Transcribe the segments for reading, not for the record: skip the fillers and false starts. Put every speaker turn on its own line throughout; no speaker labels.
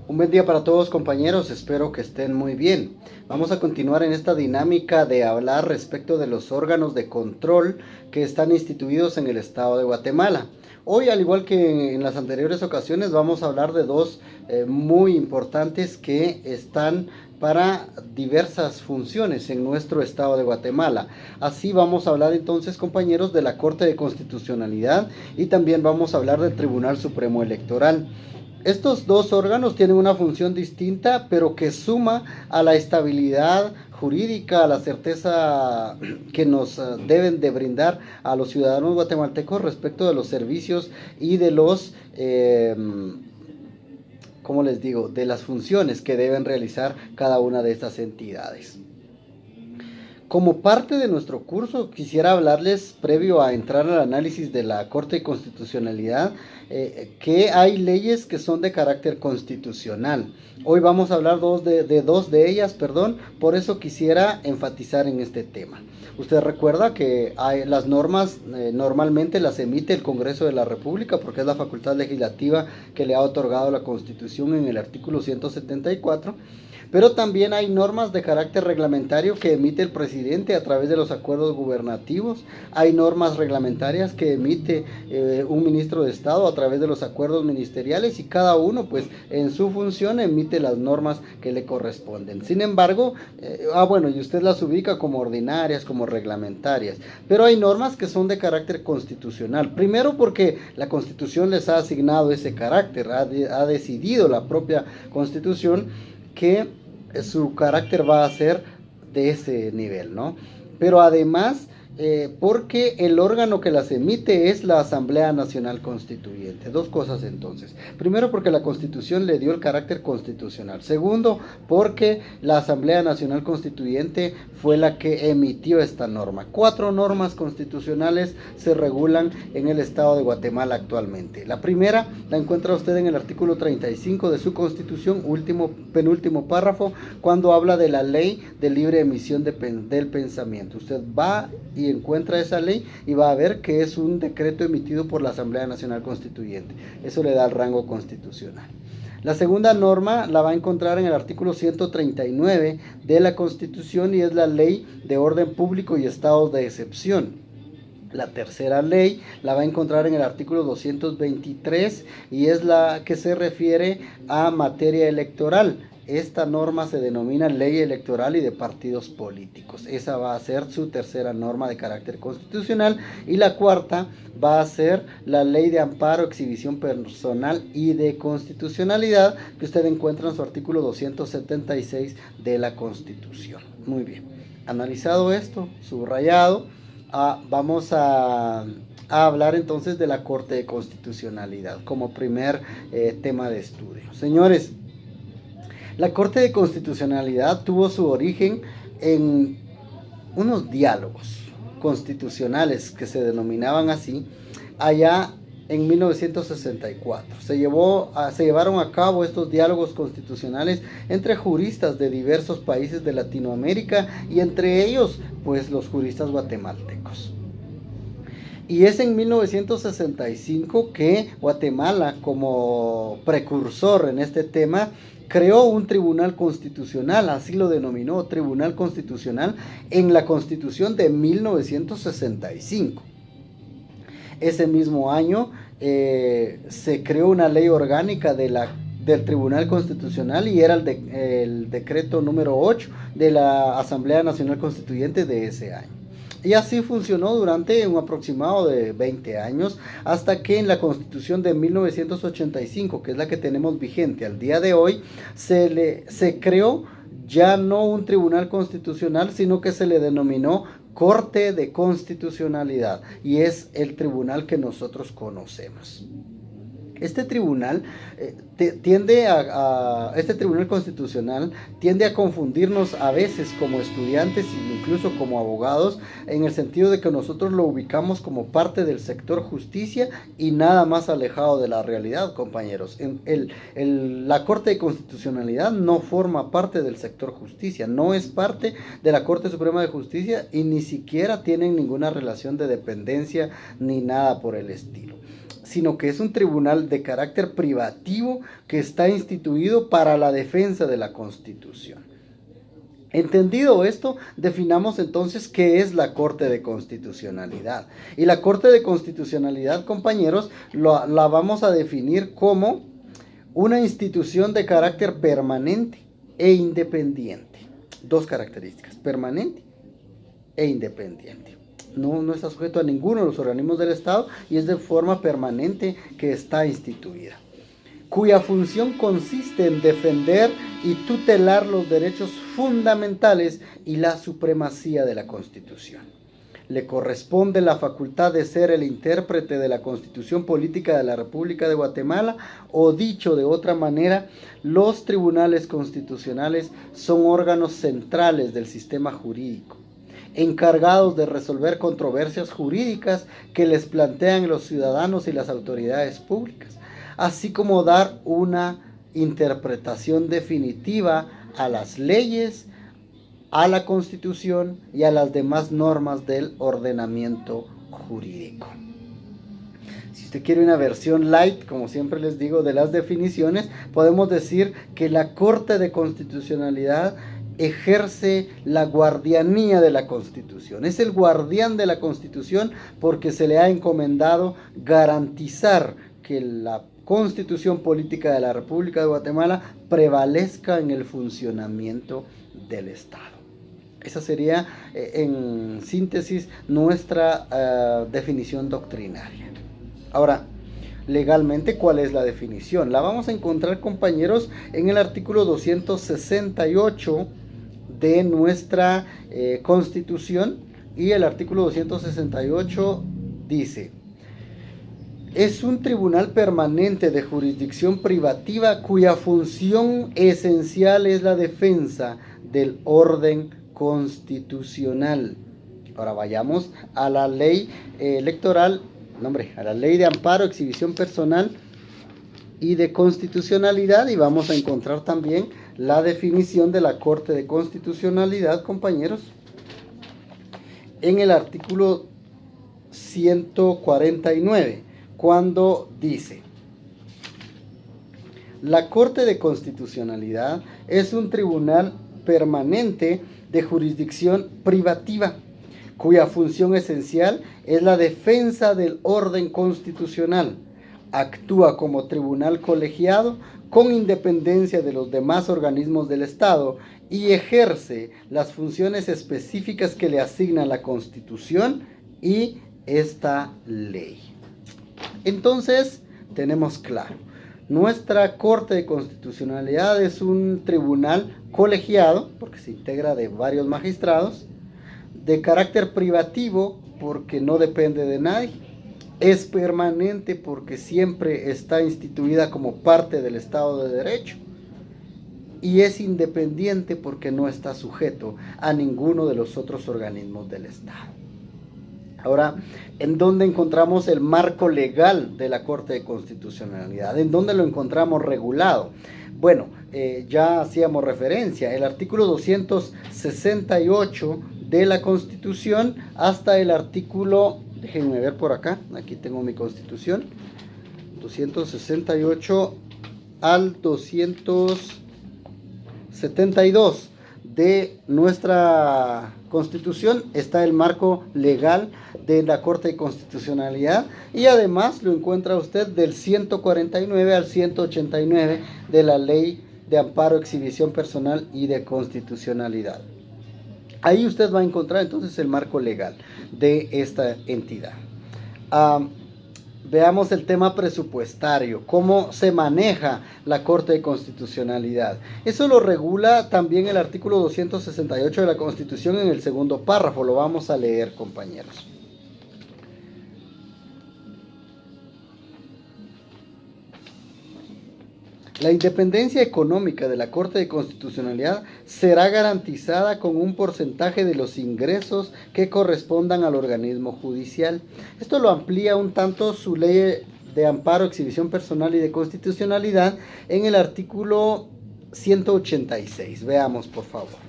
Un buen día para todos, compañeros, espero que estén muy bien. Vamos a continuar en esta dinámica de hablar respecto de los órganos de control que están instituidos en el estado de Guatemala. Hoy, al igual que en las anteriores ocasiones, vamos a hablar de dos muy importantes que están para diversas funciones en nuestro estado de Guatemala. Así vamos a hablar entonces, compañeros, de la Corte de Constitucionalidad y también vamos a hablar del Tribunal Supremo Electoral. Estos dos órganos tienen una función distinta, pero que suma a la estabilidad jurídica, a la certeza que nos deben de brindar a los ciudadanos guatemaltecos respecto de los servicios y de los, ¿cómo les digo?, de las funciones que deben realizar cada una de estas entidades. Como parte de nuestro curso, quisiera hablarles, previo a entrar al análisis de la Corte de Constitucionalidad, que hay leyes que son de carácter constitucional. Hoy vamos a hablar de dos de ellas, por eso quisiera enfatizar en este tema. Usted recuerda que las normas normalmente las emite el Congreso de la República, porque es la facultad legislativa que le ha otorgado la Constitución en el artículo 174. Pero también hay normas de carácter reglamentario que emite el presidente a través de los acuerdos gubernativos. Hay normas reglamentarias que emite un ministro de Estado a través de los acuerdos ministeriales, y cada uno pues en su función emite las normas que le corresponden. Sin embargo, y usted las ubica como ordinarias, como reglamentarias. Pero hay normas que son de carácter constitucional. Primero porque la Constitución les ha asignado ese carácter, ha decidido la propia Constitución que su carácter va a ser de ese nivel, ¿no? Pero además, porque el órgano que las emite es la Asamblea Nacional Constituyente. Dos cosas entonces. Primero, porque la Constitución le dio el carácter constitucional. Segundo, porque la Asamblea Nacional Constituyente fue la que emitió esta norma. 4 normas constitucionales se regulan en el estado de Guatemala actualmente. La primera la encuentra usted en el artículo 35 de su Constitución, penúltimo párrafo, cuando habla de la ley de libre emisión del pensamiento. Usted va y encuentra esa ley y va a ver que es un decreto emitido por la Asamblea Nacional Constituyente. Eso le da el rango constitucional. La segunda norma la va a encontrar en el artículo 139 de la Constitución, y es la Ley de Orden Público y Estados de Excepción. La tercera ley la va a encontrar en el artículo 223 y es la que se refiere a materia electoral. Esta norma se denomina Ley Electoral y de Partidos Políticos. Esa va a ser su tercera norma de carácter constitucional. Y la cuarta va a ser la Ley de Amparo, Exhibición Personal y de Constitucionalidad, que usted encuentra en su artículo 276 de la Constitución. Muy bien. Analizado esto, subrayado, vamos a hablar entonces de la Corte de Constitucionalidad como primer tema de estudio. Señores, la Corte de Constitucionalidad tuvo su origen en unos diálogos constitucionales que se denominaban así, allá en 1964. Se llevaron a cabo estos diálogos constitucionales entre juristas de diversos países de Latinoamérica, y entre ellos, pues, los juristas guatemaltecos. Y es en 1965 que Guatemala, como precursor en este tema, creó un tribunal constitucional, así lo denominó, Tribunal Constitucional, en la Constitución de 1965. Ese mismo año se creó una ley orgánica del Tribunal Constitucional, y era el decreto número 8 de la Asamblea Nacional Constituyente de ese año. Y así funcionó durante un aproximado de 20 años, hasta que en la Constitución de 1985, que es la que tenemos vigente al día de hoy, se creó ya no un tribunal constitucional, sino que se le denominó Corte de Constitucionalidad, y es el tribunal que nosotros conocemos. Este tribunal este tribunal constitucional tiende a confundirnos a veces como estudiantes e incluso como abogados, en el sentido de que nosotros lo ubicamos como parte del sector justicia y nada más alejado de la realidad, compañeros. La Corte de Constitucionalidad no forma parte del sector justicia, no es parte de la Corte Suprema de Justicia, y ni siquiera tienen ninguna relación de dependencia ni nada por el estilo. sino que es un tribunal de carácter privativo que está instituido para la defensa de la Constitución. Entendido esto, definamos entonces qué es la Corte de Constitucionalidad. Y la Corte de Constitucionalidad, compañeros, la vamos a definir como una institución de carácter permanente e independiente. Dos características: permanente e independiente. No está sujeto a ninguno de los organismos del Estado y es de forma permanente que está instituida, cuya función consiste en defender y tutelar los derechos fundamentales y la supremacía de la Constitución. Le corresponde la facultad de ser el intérprete de la Constitución Política de la República de Guatemala, o dicho de otra manera, los tribunales constitucionales son órganos centrales del sistema jurídico, encargados de resolver controversias jurídicas que les plantean los ciudadanos y las autoridades públicas, así como dar una interpretación definitiva a las leyes, a la Constitución y a las demás normas del ordenamiento jurídico. Si usted quiere una versión light, como siempre les digo, de las definiciones, podemos decir que la Corte de Constitucionalidad ejerce la guardianía de la Constitución. Es el guardián de la Constitución porque se le ha encomendado garantizar que la Constitución Política de la República de Guatemala prevalezca en el funcionamiento del Estado. Esa sería, en síntesis, nuestra definición doctrinaria. Ahora, legalmente, ¿cuál es la definición? La vamos a encontrar, compañeros, en el artículo 268 de nuestra Constitución, y el artículo 268 dice: es un tribunal permanente de jurisdicción privativa cuya función esencial es la defensa del orden constitucional. Ahora vayamos a la ley electoral, a la ley de amparo, exhibición personal y de constitucionalidad, y vamos a encontrar también la definición de la Corte de Constitucionalidad, compañeros, en el artículo 149, cuando dice: la Corte de Constitucionalidad es un tribunal permanente de jurisdicción privativa, cuya función esencial es la defensa del orden constitucional. Actúa como tribunal colegiado con independencia de los demás organismos del Estado y ejerce las funciones específicas que le asigna la Constitución y esta ley. Entonces, tenemos claro, nuestra Corte de Constitucionalidad es un tribunal colegiado, porque se integra de varios magistrados, de carácter privativo, porque no depende de nadie, es permanente porque siempre está instituida como parte del Estado de Derecho, y es independiente porque no está sujeto a ninguno de los otros organismos del Estado. Ahora, ¿en dónde encontramos el marco legal de la Corte de Constitucionalidad? ¿En dónde lo encontramos regulado? Bueno, ya hacíamos referencia, el artículo 268 de la Constitución hasta el artículo, déjenme ver por acá, aquí tengo mi Constitución, 268 al 272 de nuestra Constitución está el marco legal de la Corte de Constitucionalidad, y además lo encuentra usted del 149 al 189 de la Ley de Amparo, Exhibición Personal y de Constitucionalidad. Ahí usted va a encontrar entonces el marco legal de esta entidad. Veamos el tema presupuestario, cómo se maneja la Corte de Constitucionalidad. Eso lo regula también el artículo 268 de la Constitución en el segundo párrafo. Lo vamos a leer, compañeros. La independencia económica de la Corte de Constitucionalidad será garantizada con un porcentaje de los ingresos que correspondan al organismo judicial. Esto lo amplía un tanto su ley de amparo, exhibición personal y de constitucionalidad en el artículo 186. Veamos, por favor.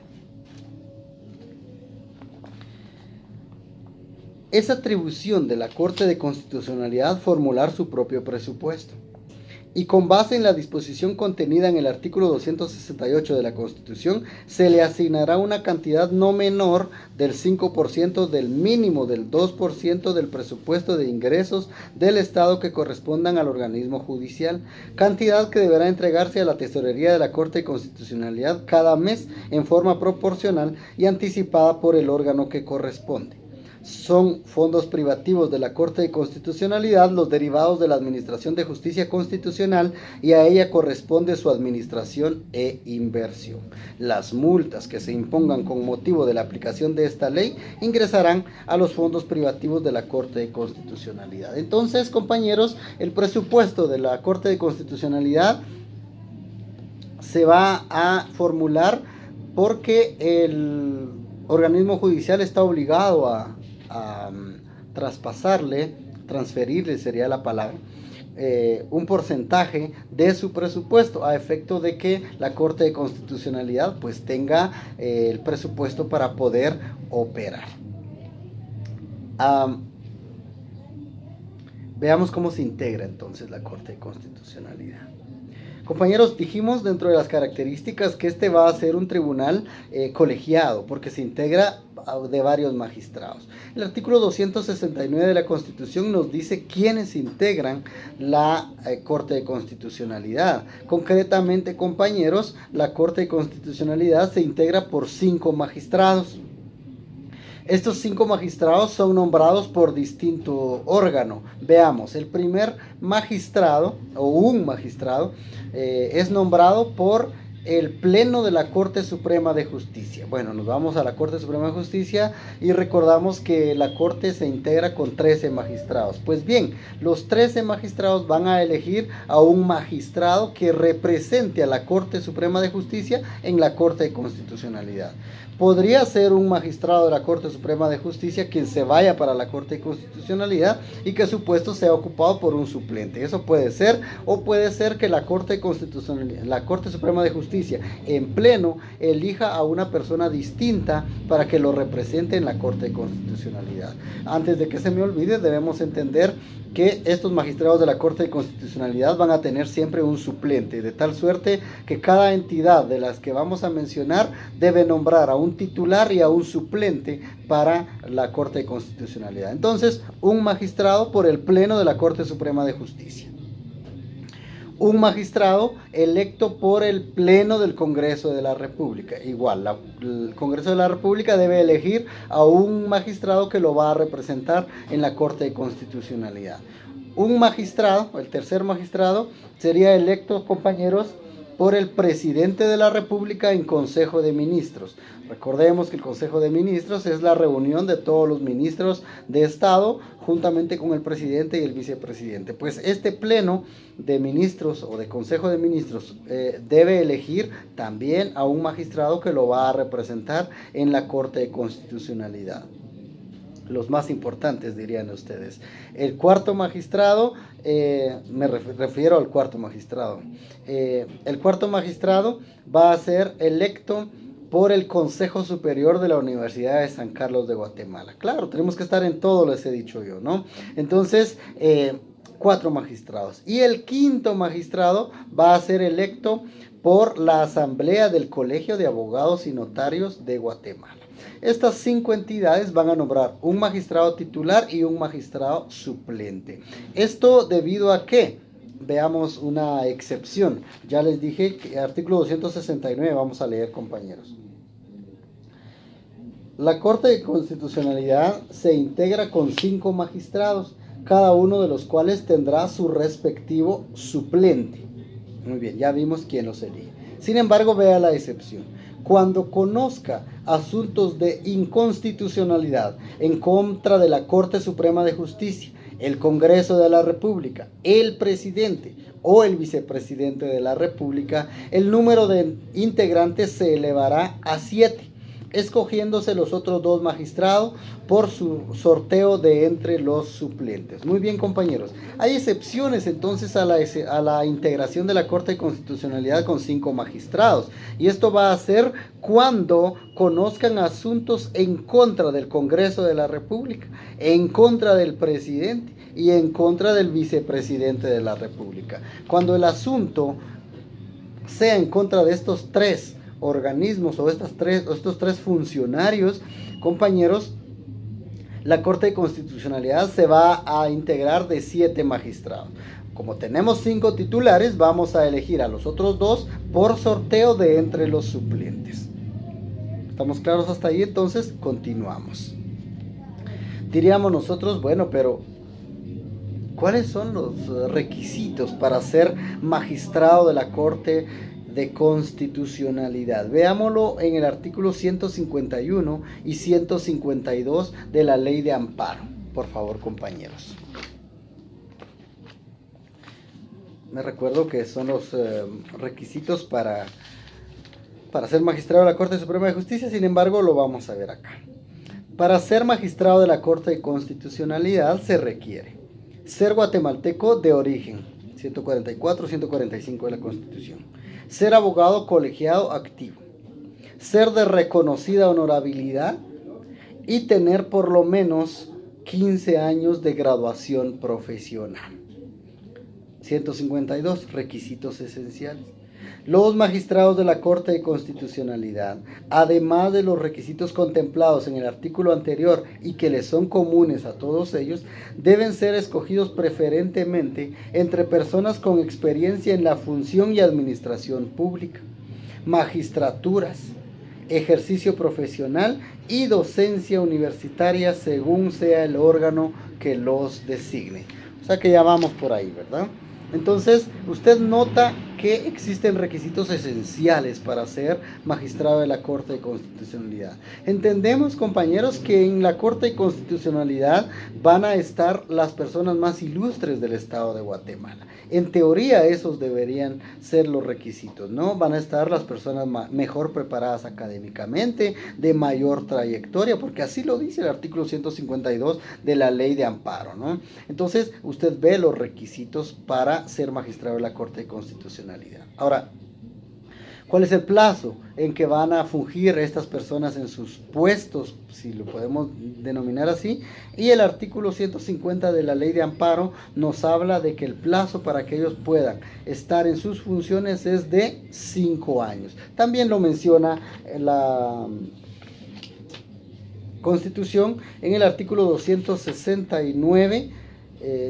Es atribución de la Corte de Constitucionalidad formular su propio presupuesto. Y con base en la disposición contenida en el artículo 268 de la Constitución, se le asignará una cantidad no menor del 5% del mínimo del 2% del presupuesto de ingresos del Estado que correspondan al organismo judicial, cantidad que deberá entregarse a la Tesorería de la Corte de Constitucionalidad cada mes en forma proporcional y anticipada por el órgano que corresponde. Son fondos privativos de la Corte de Constitucionalidad los derivados de la Administración de Justicia Constitucional y a ella corresponde su administración e inversión. Las multas que se impongan con motivo de la aplicación de esta ley ingresarán a los fondos privativos de la Corte de Constitucionalidad. Entonces, compañeros, el presupuesto de la Corte de Constitucionalidad se va a formular porque el organismo judicial está obligado a transferirle sería la palabra, un porcentaje de su presupuesto a efecto de que la Corte de Constitucionalidad pues tenga el presupuesto para poder operar. Veamos cómo se integra entonces la Corte de Constitucionalidad. Compañeros, dijimos dentro de las características que este va a ser un tribunal colegiado, porque se integra de varios magistrados. El artículo 269 de la Constitución nos dice quiénes integran la Corte de Constitucionalidad. Concretamente, compañeros, la Corte de Constitucionalidad se integra por 5 magistrados. Estos 5 magistrados son nombrados por distinto órgano. Veamos, el primer magistrado o un magistrado es nombrado por el Pleno de la Corte Suprema de Justicia. Bueno, nos vamos a la Corte Suprema de Justicia y recordamos que la Corte se integra con 13 magistrados. Pues bien, los 13 magistrados van a elegir a un magistrado que represente a la Corte Suprema de Justicia en la Corte de Constitucionalidad. Podría ser un magistrado de la Corte Suprema de Justicia quien se vaya para la Corte de Constitucionalidad y que su puesto sea ocupado por un suplente. Eso puede ser, o puede ser que la Corte Suprema de Justicia en pleno elija a una persona distinta para que lo represente en la Corte de Constitucionalidad. Antes de que se me olvide, debemos entender que estos magistrados de la Corte de Constitucionalidad van a tener siempre un suplente, de tal suerte que cada entidad de las que vamos a mencionar debe nombrar a un titular y a un suplente para la Corte de Constitucionalidad. Entonces, un magistrado por el Pleno de la Corte Suprema de Justicia. Un magistrado electo por el Pleno del Congreso de la República. Igual, el Congreso de la República debe elegir a un magistrado que lo va a representar en la Corte de Constitucionalidad. Un magistrado, el tercer magistrado, sería electo, compañeros, por el presidente de la República en Consejo de Ministros. Recordemos que el Consejo de Ministros es la reunión de todos los ministros de Estado juntamente con el presidente y el vicepresidente. Pues este pleno de ministros o de Consejo de Ministros debe elegir también a un magistrado que lo va a representar en la Corte de Constitucionalidad. Los más importantes, dirían ustedes. El cuarto magistrado, me refiero al cuarto magistrado. El cuarto magistrado va a ser electo por el Consejo Superior de la Universidad de San Carlos de Guatemala. Claro, tenemos que estar en todo, les he dicho yo, ¿no? Entonces, 4 magistrados. Y el quinto magistrado va a ser electo por la Asamblea del Colegio de Abogados y Notarios de Guatemala. Estas 5 entidades van a nombrar un magistrado titular y un magistrado suplente. ¿Esto debido a qué? Veamos una excepción. Ya les dije que artículo 269 vamos a leer, compañeros. La Corte de Constitucionalidad se integra con 5 magistrados, cada uno de los cuales tendrá su respectivo suplente. Muy bien, ya vimos quién los elige. Sin embargo, vea la excepción. Cuando conozca asuntos de inconstitucionalidad en contra de la Corte Suprema de Justicia, el Congreso de la República, el presidente o el vicepresidente de la República, el número de integrantes se elevará a 7. escogiéndose los otros 2 magistrados por su sorteo de entre los suplentes. Muy bien, compañeros. Hay excepciones entonces a la integración de la Corte de Constitucionalidad con 5 magistrados. Y esto va a ser cuando conozcan asuntos en contra del Congreso de la República, en contra del presidente y en contra del vicepresidente de la República. Cuando el asunto sea en contra de estos 3 organismos o estos tres funcionarios, compañeros, la Corte de Constitucionalidad se va a integrar de 7 magistrados. Como tenemos 5 titulares, vamos a elegir a los otros 2 por sorteo de entre los suplentes. ¿Estamos claros hasta ahí? Entonces, continuamos. Diríamos nosotros, bueno, pero ¿cuáles son los requisitos para ser magistrado de la Corte de Constitucionalidad? Veámoslo en el artículo 151 y 152 de la Ley de Amparo. Por favor, compañeros. Me recuerdo que son los requisitos para ser magistrado de la Corte Suprema de Justicia, sin embargo, lo vamos a ver acá. Para ser magistrado de la Corte de Constitucionalidad se requiere ser guatemalteco de origen, 144, 145 de la Constitución. Ser abogado colegiado activo, ser de reconocida honorabilidad y tener por lo menos 15 años de graduación profesional. 152. Requisitos esenciales. Los magistrados de la Corte de Constitucionalidad, además de los requisitos contemplados en el artículo anterior y que les son comunes a todos ellos, deben ser escogidos preferentemente entre personas con experiencia en la función y administración pública, magistraturas, ejercicio profesional y docencia universitaria según sea el órgano que los designe. O sea que ya vamos por ahí, ¿verdad? Entonces, usted nota que existen requisitos esenciales para ser magistrado de la Corte de Constitucionalidad. Entendemos, compañeros, que en la Corte de Constitucionalidad van a estar las personas más ilustres del estado de Guatemala. En teoría, esos deberían ser los requisitos, ¿no? Van a estar las personas mejor preparadas académicamente, de mayor trayectoria, porque así lo dice el artículo 152 de la Ley de Amparo, ¿no? Entonces, usted ve los requisitos para ser magistrado de la Corte de Constitucionalidad. Ahora, ¿cuál es el plazo en que van a fungir estas personas en sus puestos, si lo podemos denominar así? Y el artículo 150 de la Ley de Amparo nos habla de que el plazo para que ellos puedan estar en sus funciones es de 5 años. También lo menciona la Constitución en el artículo 269,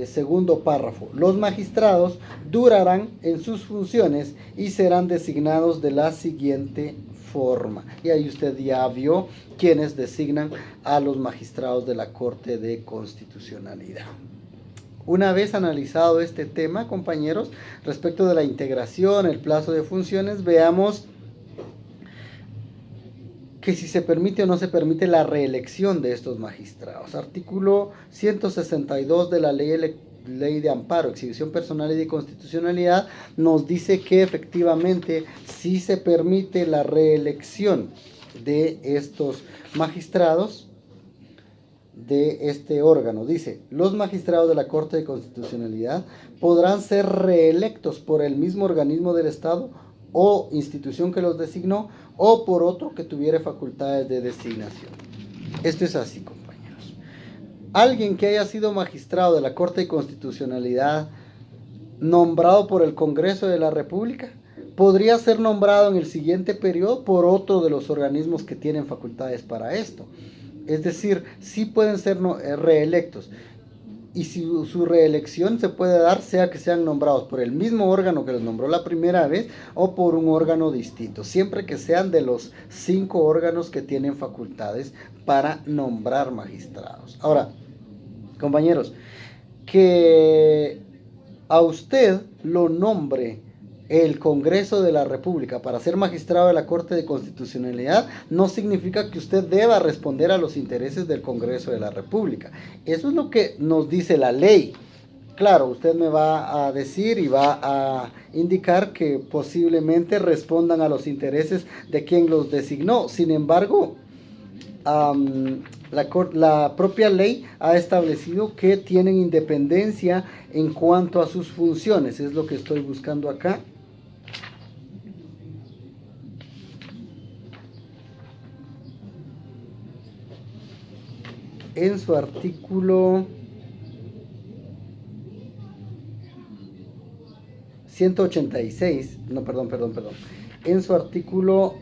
segundo párrafo. Los magistrados durarán en sus funciones y serán designados de la siguiente forma. Y ahí usted ya vio quienes designan a los magistrados de la Corte de Constitucionalidad. Una vez analizado este tema, compañeros, respecto de la integración, el plazo de funciones, veamos que si se permite o no se permite la reelección de estos magistrados. Artículo 162 de la Ley de Amparo, Exhibición Personal y de Constitucionalidad, nos dice que efectivamente sí se permite la reelección de estos magistrados de este órgano. Dice, los magistrados de la Corte de Constitucionalidad podrán ser reelectos por el mismo organismo del Estado o institución que los designó, o por otro que tuviera facultades de designación. Esto es así, compañeros. Alguien que haya sido magistrado de la Corte de Constitucionalidad nombrado por el Congreso de la República podría ser nombrado en el siguiente periodo por otro de los organismos que tienen facultades para esto. Es decir, sí pueden ser reelectos. Y si su reelección se puede dar, sea que sean nombrados por el mismo órgano que los nombró la primera vez o por un órgano distinto, siempre que sean de los 5 órganos que tienen facultades para nombrar magistrados. Ahora, compañeros, que a usted lo nombre el Congreso de la República para ser magistrado de la Corte de Constitucionalidad no significa que usted deba responder a los intereses del Congreso de la República. Eso es lo que nos dice la ley. Claro, usted me va a decir y va a indicar que posiblemente respondan a los intereses de quien los designó. Sin embargo, la propia ley ha establecido que tienen independencia en cuanto a sus funciones. Es lo que estoy buscando acá. En su artículo 186, no, perdón, en su artículo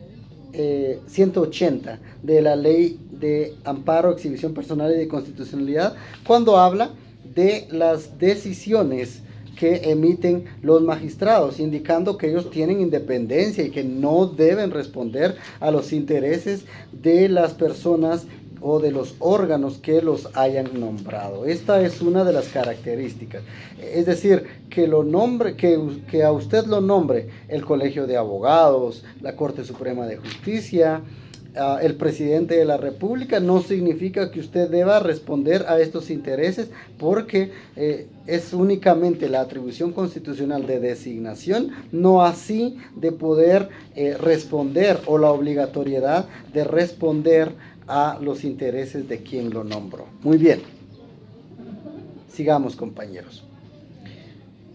180 de la Ley de Amparo, Exhibición Personal y de Constitucionalidad, cuando habla de las decisiones que emiten los magistrados, indicando que ellos tienen independencia y que no deben responder a los intereses de las personas o de los órganos que los hayan nombrado. Esta es una de las características. Es decir, que a usted lo nombre el Colegio de Abogados, la Corte Suprema de Justicia, el presidente de la República, no significa que usted deba responder a estos intereses, porque es únicamente la atribución constitucional de designación, no así de poder responder, o la obligatoriedad de responder a los intereses de quien lo nombró. Muy bien, sigamos, compañeros.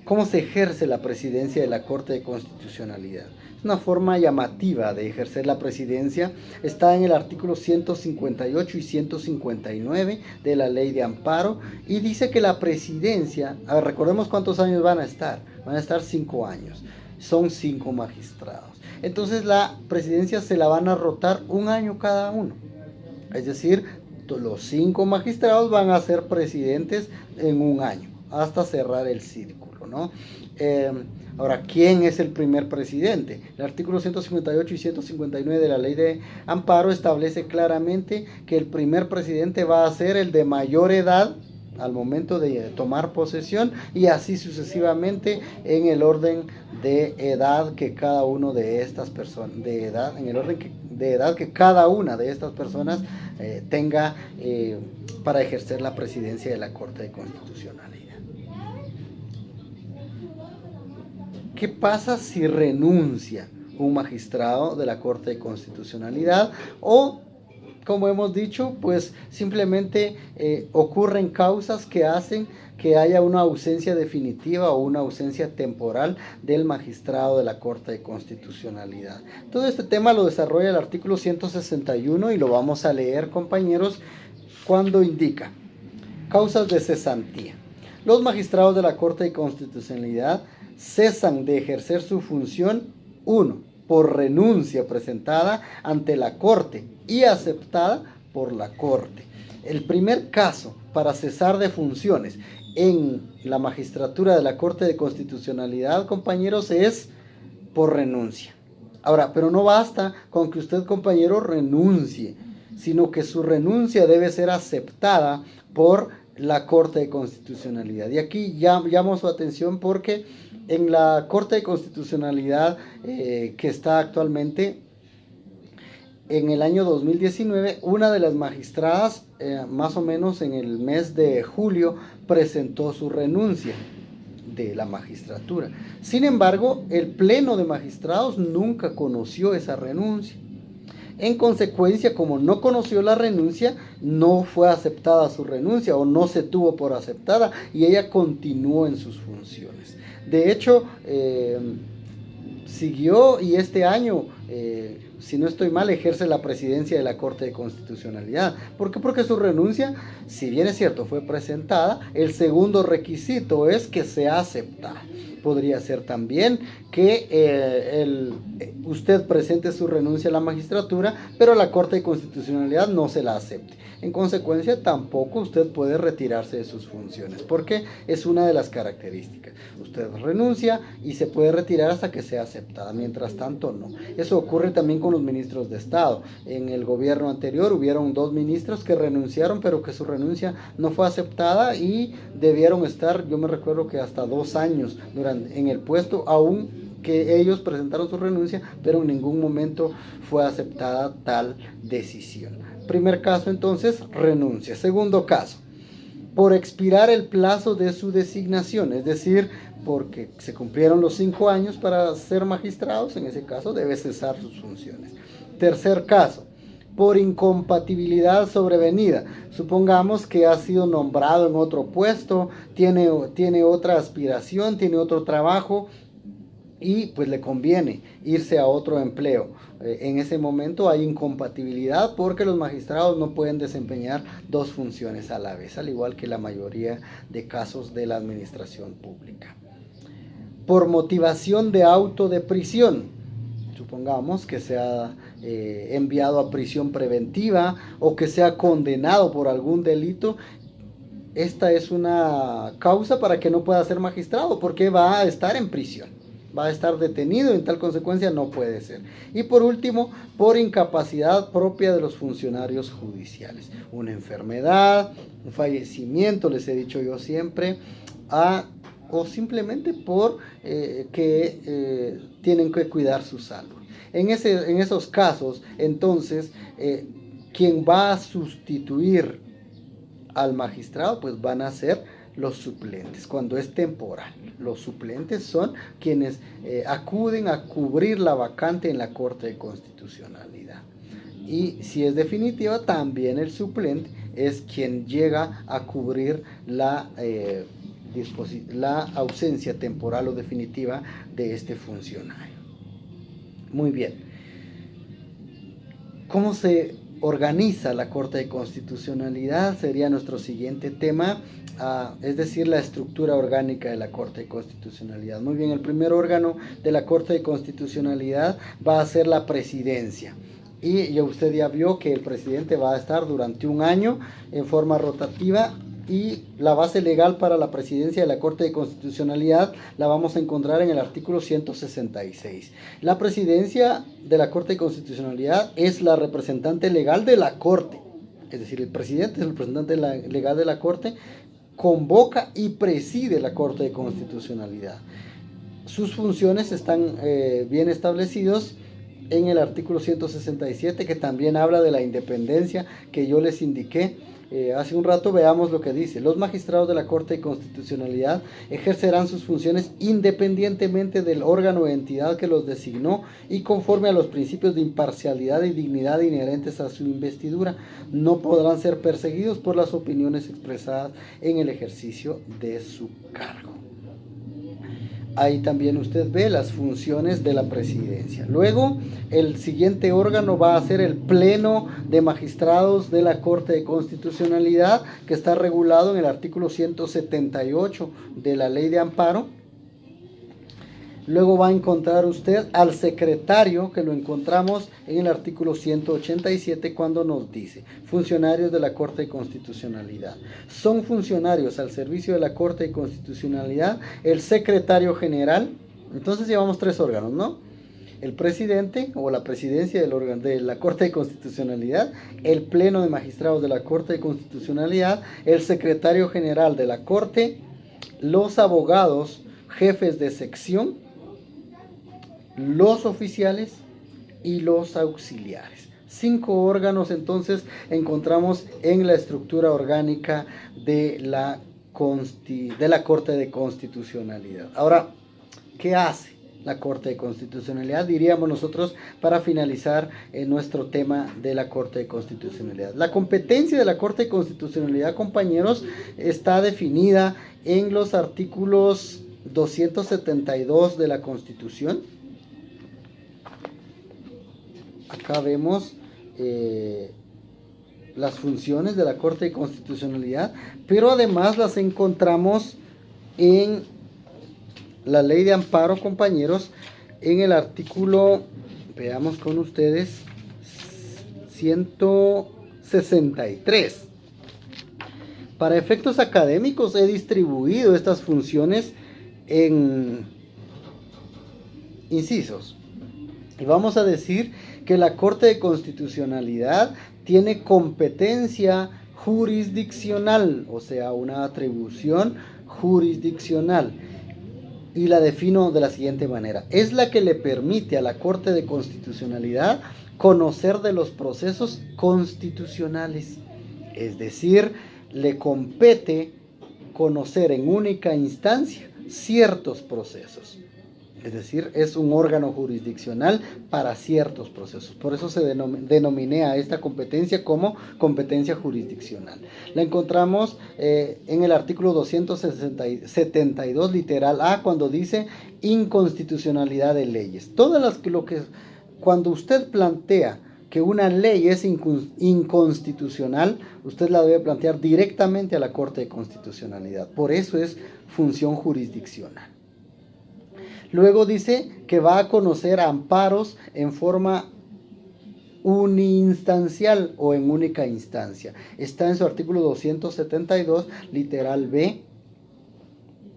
¿Cómo se ejerce la presidencia de la Corte de Constitucionalidad? Es una forma llamativa de ejercer la presidencia. Está en el artículo 158 y 159 de la Ley de Amparo, y dice que la presidencia, recordemos cuántos años van a estar 5 años, son 5 magistrados. Entonces la presidencia se la van a rotar 1 año cada uno. Es decir, los 5 magistrados van a ser presidentes en 1 año, hasta cerrar el círculo, ¿no? Ahora, ¿quién es el primer presidente? El artículo 158 y 159 de la Ley de Amparo establece claramente que el primer presidente va a ser el de mayor edad al momento de tomar posesión, y así sucesivamente en el orden de edad que cada uno de estas personas, en el orden de edad que cada una de estas personas tenga para ejercer la presidencia de la Corte de Constitucionalidad. ¿Qué pasa si renuncia un magistrado de la Corte de Constitucionalidad? O, como hemos dicho, pues simplemente ocurren causas que hacen que haya una ausencia definitiva o una ausencia temporal del magistrado de la Corte de Constitucionalidad. Todo este tema lo desarrolla el artículo 161 y lo vamos a leer, compañeros, cuando indica: causas de cesantía. Los magistrados de la Corte de Constitucionalidad cesan de ejercer su función: 1. Por renuncia presentada ante la Corte y aceptada por la Corte. El primer caso para cesar de funciones en la magistratura de la Corte de Constitucionalidad, compañeros, es por renuncia. Ahora, pero no basta con que usted, compañero, renuncie, sino que su renuncia debe ser aceptada por la Corte de Constitucionalidad. Y aquí llamo su atención porque en la Corte de Constitucionalidad que está actualmente, en el año 2019, una de las magistradas, más o menos en el mes de julio, presentó su renuncia de la magistratura. Sin embargo, el Pleno de Magistrados nunca conoció esa renuncia. En consecuencia, como no conoció la renuncia, no fue aceptada su renuncia, o no se tuvo por aceptada, y ella continuó en sus funciones. De hecho, siguió, y este año, si no estoy mal, ejerce la presidencia de la Corte de Constitucionalidad. ¿Por qué? Porque su renuncia, si bien es cierto, fue presentada, el segundo requisito es que sea aceptada. Podría ser también que usted presente su renuncia a la magistratura, pero la Corte de Constitucionalidad no se la acepte. En consecuencia, tampoco usted puede retirarse de sus funciones, porque es una de las características. Usted renuncia y se puede retirar hasta que sea aceptada. Mientras tanto, no. Eso ocurre también con los ministros de Estado. En el gobierno anterior hubieron 2 ministros que renunciaron, pero que su renuncia no fue aceptada, y debieron estar, yo me recuerdo que hasta 2 años en el puesto, aún que ellos presentaron su renuncia, pero en ningún momento fue aceptada tal decisión. Primer caso, entonces, renuncia. Segundo caso, por expirar el plazo de su designación, es decir, porque se cumplieron los 5 años para ser magistrados, en ese caso debe cesar sus funciones. Tercer caso, por incompatibilidad sobrevenida. Supongamos que ha sido nombrado en otro puesto, tiene otra aspiración, tiene otro trabajo y pues le conviene irse a otro empleo. En ese momento hay incompatibilidad porque los magistrados no pueden desempeñar dos funciones a la vez, al igual que la mayoría de casos de la administración pública. Por motivación de auto de prisión, supongamos que sea enviado a prisión preventiva o que sea condenado por algún delito. Esta es una causa para que no pueda ser magistrado, porque va a estar en prisión, va a estar detenido, en tal consecuencia no puede ser. Y por último, por incapacidad propia de los funcionarios judiciales, una enfermedad, un fallecimiento, les he dicho yo siempre, o simplemente por que tienen que cuidar su salud. En esos casos, entonces, quien va a sustituir al magistrado, pues van a ser los suplentes, cuando es temporal. Los suplentes son quienes acuden a cubrir la vacante en la Corte de Constitucionalidad. Y si es definitiva, también el suplente es quien llega a cubrir la ausencia temporal o definitiva de este funcionario. Muy bien. ¿Cómo se organiza la Corte de Constitucionalidad? Sería nuestro siguiente tema, es decir, la estructura orgánica de la Corte de Constitucionalidad. Muy bien, el primer órgano de la Corte de Constitucionalidad va a ser la presidencia. Y usted ya vio que el presidente va a estar durante un año en forma rotativa. Y la base legal para la presidencia de la Corte de Constitucionalidad la vamos a encontrar en el artículo 166. La presidencia de la Corte de Constitucionalidad es la representante legal de la Corte. Es decir, el presidente es el representante legal de la Corte, convoca y preside la Corte de Constitucionalidad. Sus funciones están bien establecidos en el artículo 167, que también habla de la independencia que yo les indiqué hace un rato. Veamos lo que dice: los magistrados de la Corte de Constitucionalidad ejercerán sus funciones independientemente del órgano o entidad que los designó y conforme a los principios de imparcialidad y dignidad inherentes a su investidura. No podrán ser perseguidos por las opiniones expresadas en el ejercicio de su cargo. Ahí también usted ve las funciones de la presidencia. Luego, el siguiente órgano va a ser el Pleno de Magistrados de la Corte de Constitucionalidad, que está regulado en el artículo 178 de la Ley de Amparo. Luego va a encontrar usted al secretario, que lo encontramos en el artículo 187, cuando nos dice: funcionarios de la Corte de Constitucionalidad. Son funcionarios al servicio de la Corte de Constitucionalidad el secretario general. Entonces llevamos tres órganos, ¿no? El presidente o la presidencia del órgano de la Corte de Constitucionalidad, el Pleno de Magistrados de la Corte de Constitucionalidad, el secretario general de la Corte, los abogados jefes de sección, los oficiales y los auxiliares. 5 órganos entonces encontramos en la estructura orgánica de la Corte de Constitucionalidad. Ahora, ¿qué hace la Corte de Constitucionalidad? Diríamos nosotros, para finalizar nuestro tema de la Corte de Constitucionalidad. La competencia de la Corte de Constitucionalidad, compañeros, está definida en los artículos 272 de la Constitución. Acá vemos las funciones de la Corte de Constitucionalidad, pero además las encontramos en la Ley de Amparo, compañeros, en el artículo, veamos con ustedes, 163. Para efectos académicos he distribuido estas funciones en incisos. Y vamos a decir que la Corte de Constitucionalidad tiene competencia jurisdiccional, o sea, una atribución jurisdiccional. Y la defino de la siguiente manera: es la que le permite a la Corte de Constitucionalidad conocer de los procesos constitucionales. Es decir, le compete conocer en única instancia ciertos procesos. Es decir, es un órgano jurisdiccional para ciertos procesos. Por eso se denominé a esta competencia como competencia jurisdiccional. La encontramos en el artículo 272, literal A, cuando dice inconstitucionalidad de leyes. Cuando usted plantea que una ley es inconstitucional, usted la debe plantear directamente a la Corte de Constitucionalidad. Por eso es función jurisdiccional. Luego dice que va a conocer amparos en forma uninstancial o en única instancia. Está en su artículo 272, literal B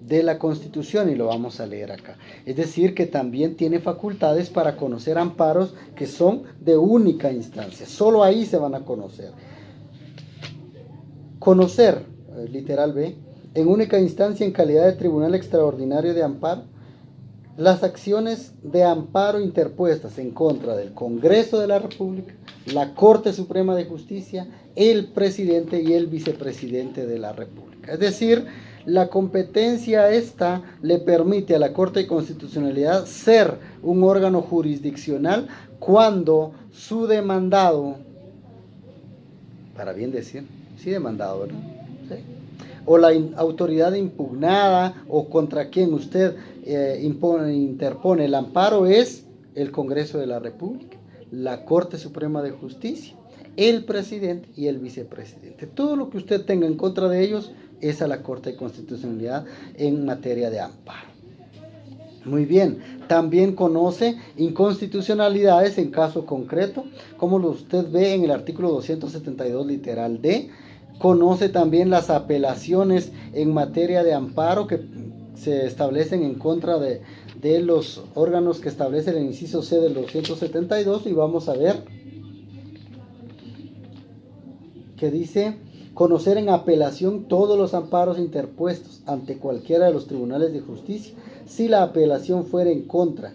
de la Constitución, y lo vamos a leer acá. Es decir, que también tiene facultades para conocer amparos que son de única instancia. Solo ahí se van a conocer. Conocer, literal B, en única instancia en calidad de tribunal extraordinario de amparo, las acciones de amparo interpuestas en contra del Congreso de la República, la Corte Suprema de Justicia, el presidente y el vicepresidente de la República. Es decir, la competencia esta le permite a la Corte de Constitucionalidad ser un órgano jurisdiccional cuando su demandado, para bien decir, sí demandado, ¿verdad? ¿Sí? O la autoridad impugnada o contra quien usted interpone el amparo es el Congreso de la República, la Corte Suprema de Justicia, el presidente y el vicepresidente. Todo lo que usted tenga en contra de ellos es a la Corte de Constitucionalidad en materia de amparo. Muy bien, también conoce inconstitucionalidades en caso concreto, como usted ve en el artículo 272 literal D. Conoce también las apelaciones en materia de amparo que se establecen en contra de los órganos que establece el inciso C del 272, y vamos a ver que dice: conocer en apelación todos los amparos interpuestos ante cualquiera de los tribunales de justicia, si la apelación fuera en contra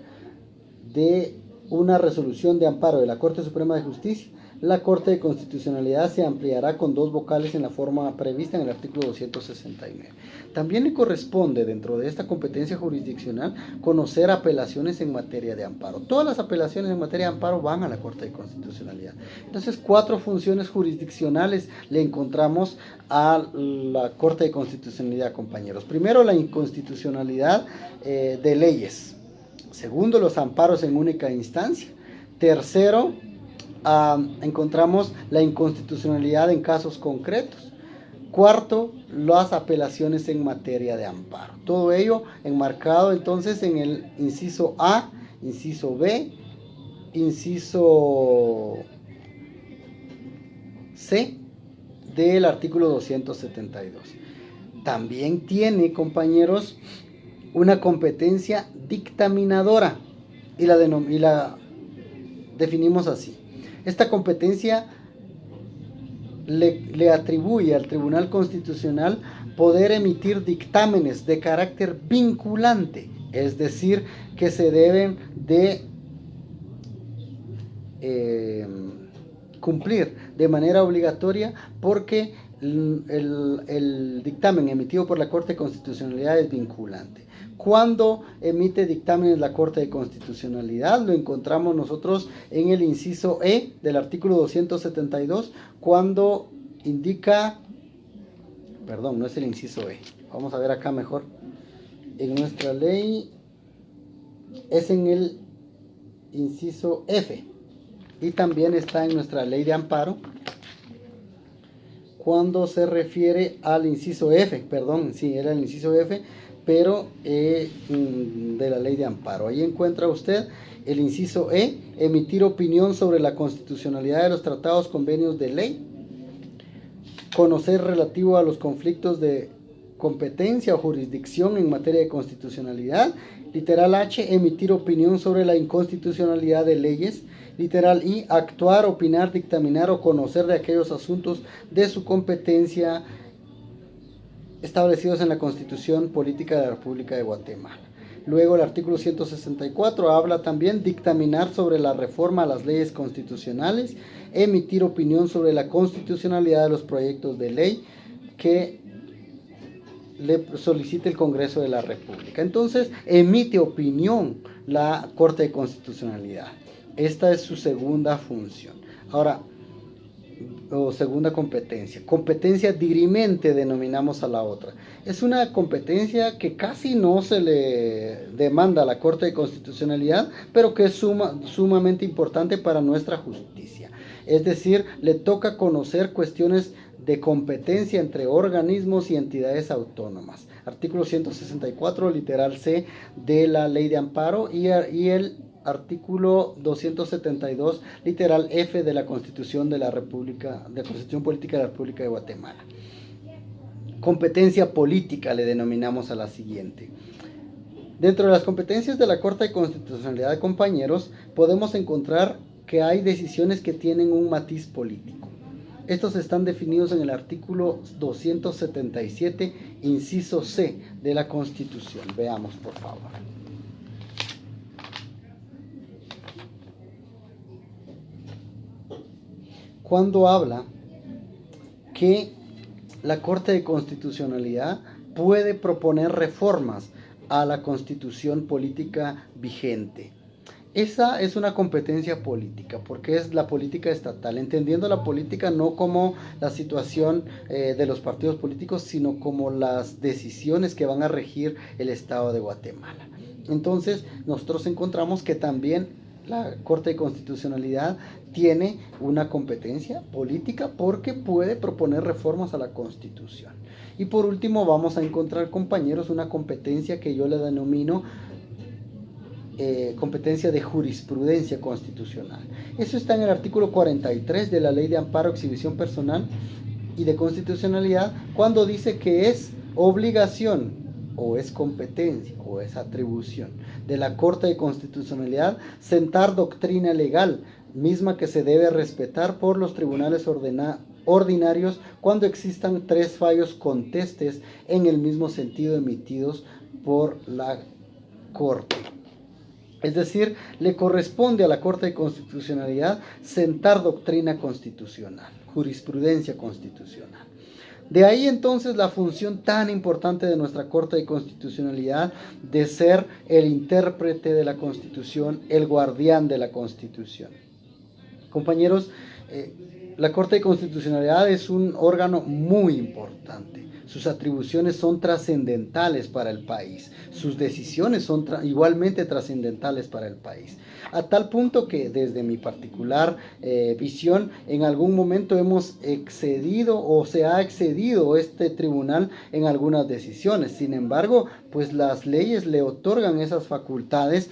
de una resolución de amparo de la Corte Suprema de Justicia. La Corte de Constitucionalidad se ampliará con 2 vocales en la forma prevista en el artículo 269. También le corresponde, dentro de esta competencia jurisdiccional, conocer apelaciones en materia de amparo. Todas las apelaciones en materia de amparo van a la Corte de Constitucionalidad. Entonces, 4 funciones jurisdiccionales le encontramos a la Corte de Constitucionalidad, compañeros. Primero, la inconstitucionalidad de leyes. Segundo, los amparos en única instancia. Tercero, encontramos la inconstitucionalidad en casos concretos. Cuarto, las apelaciones en materia de amparo. Todo ello enmarcado entonces en el inciso A, inciso B, inciso C del artículo 272. También tiene, compañeros, una competencia dictaminadora y la definimos así. Esta competencia le atribuye al Tribunal Constitucional poder emitir dictámenes de carácter vinculante, es decir, que se deben de cumplir de manera obligatoria, porque el dictamen emitido por la Corte de Constitucionalidad es vinculante. Cuando emite dictámenes la Corte de Constitucionalidad, lo encontramos nosotros en el inciso E del artículo 272, cuando indica, perdón, no es el inciso E, vamos a ver acá mejor, en nuestra ley es en el inciso F, y también está en nuestra ley de amparo, cuando se refiere al inciso F, perdón, sí, era el inciso F, pero de la ley de amparo. Ahí encuentra usted el inciso E, emitir opinión sobre la constitucionalidad de los tratados, convenios de ley, conocer relativo a los conflictos de competencia o jurisdicción en materia de constitucionalidad, literal H, emitir opinión sobre la inconstitucionalidad de leyes, literal I, actuar, opinar, dictaminar o conocer de aquellos asuntos de su competencia establecidos en la Constitución Política de la República de Guatemala. Luego el artículo 164 habla también dictaminar sobre la reforma a las leyes constitucionales, emitir opinión sobre la constitucionalidad de los proyectos de ley que le solicite el Congreso de la República. Entonces, emite opinión la Corte de Constitucionalidad. Esta es su segunda función. Ahora, o segunda competencia. Competencia dirimente denominamos a la otra. Es una competencia que casi no se le demanda a la Corte de Constitucionalidad, pero que es sumamente importante para nuestra justicia. Es decir, le toca conocer cuestiones de competencia entre organismos y entidades autónomas. Artículo 164, literal C de la Ley de Amparo y el artículo 272, literal F de la Constitución de la República, de la Constitución Política de la República de Guatemala. Competencia política le denominamos a la siguiente. Dentro de las competencias de la Corte de Constitucionalidad, compañeros, podemos encontrar que hay decisiones que tienen un matiz político. Estos están definidos en el artículo 277, inciso C de la Constitución. Veamos, por favor. Cuando habla que la Corte de Constitucionalidad puede proponer reformas a la Constitución política vigente. Esa es una competencia política, porque es la política estatal, entendiendo la política no como la situación de los partidos políticos, sino como las decisiones que van a regir el Estado de Guatemala. Entonces, nosotros encontramos que también la Corte de Constitucionalidad tiene una competencia política porque puede proponer reformas a la Constitución. Y por último vamos a encontrar, compañeros, una competencia que yo le denomino competencia de jurisprudencia constitucional. Eso está en el artículo 43 de la Ley de Amparo, Exhibición Personal y de Constitucionalidad, cuando dice que es obligación o es competencia o es atribución de la Corte de Constitucionalidad sentar doctrina legal, misma que se debe respetar por los tribunales ordinarios cuando existan 3 fallos contestes en el mismo sentido emitidos por la Corte. Es decir, le corresponde a la Corte de Constitucionalidad sentar doctrina constitucional, jurisprudencia constitucional. De ahí entonces la función tan importante de nuestra Corte de Constitucionalidad de ser el intérprete de la Constitución, el guardián de la Constitución. Compañeros, la Corte de Constitucionalidad es un órgano muy importante. Sus atribuciones son trascendentales para el país. Sus decisiones son igualmente trascendentales para el país. A tal punto que desde mi particular visión, en algún momento hemos excedido o se ha excedido este tribunal en algunas decisiones. Sin embargo, pues las leyes le otorgan esas facultades